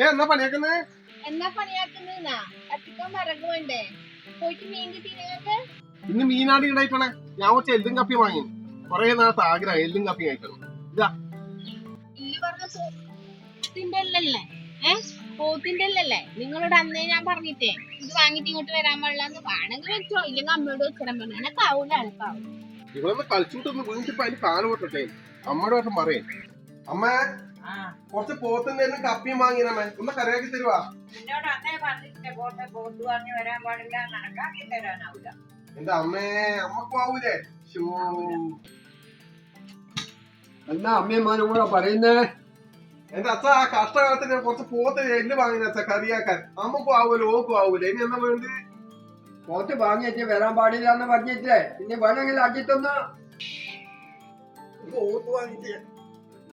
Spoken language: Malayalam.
എന്നാ പണിയാക്കുന്നേ? കത്തിക്കാൻ വിറക് വേണ്ടേ? പോയിട്ട് മീൻ കിട്ടി നിങ്ങൾക്ക്? ഇന്ന് മീനാടി ഉണ്ടായിട്ടാണ്. ഞാൻ കുറച്ച് എല്ലും കപ്പി വാങ്ങി. കൊറേ നാളത്തെ ആഗ്രഹം എല്ലും കപ്പി കഴിക്കണം. ഇതാ പോത്തിന്റെ അല്ലല്ലേ? നിങ്ങളോട് അന്നേ ഞാൻ പറഞ്ഞിട്ടേ ഇത് വാങ്ങിട്ട് ഇങ്ങോട്ട് വരാൻ പാടില്ലെന്ന്. വേണമെങ്കിൽ വെച്ചോ, ഇല്ലെങ്കിൽ അമ്മയോട് വെച്ചിടാൻ പറഞ്ഞു. എനക്കാവൂല. ഇവളൊന്ന് കളിച്ചിട്ടൊന്ന് വീണിട്ടിപ്പോ അതിന് കാല് പൊട്ടട്ടെ. അമ്മയുടെ വട്ടം പറയേ. അമ്മ കുറച്ച് പോത്തിന്റെ കപ്പിയും വാങ്ങിനമ്മേ, ഒന്ന് കറിയാക്കി തരുവാ. എന്നോട് അന്നേ പറഞ്ഞിട്ട് പോത്ത് വാങ്ങി വരാൻ പാടില്ല, കണക്കാക്കി തരാനാവൂല. എന്റെ അമ്മേ, അമ്മക്ക് ആവൂലേ? എന്നാ അമ്മയമ്മാനും കൂടെ പറയുന്നേ. എന്റെ അച്ഛ ആ കഷ്ടകാലത്തിന് കുറച്ച് പോത്തിന് എല്ല് വാങ്ങിന അച്ഛ കറിയാക്കാൻ. അമ്മക്കും ആവൂല, ഓക്കും ആവൂല. ഇനി എന്നാ വേണ്ടി? പോത്ത് വാങ്ങിയിട്ട് വരാൻ പാടില്ല എന്ന് പറഞ്ഞിട്ടേ, ഇനി വേണമെങ്കിൽ ആക്കിട്ടൊന്ന് പോത്ത് വാങ്ങിട്ട്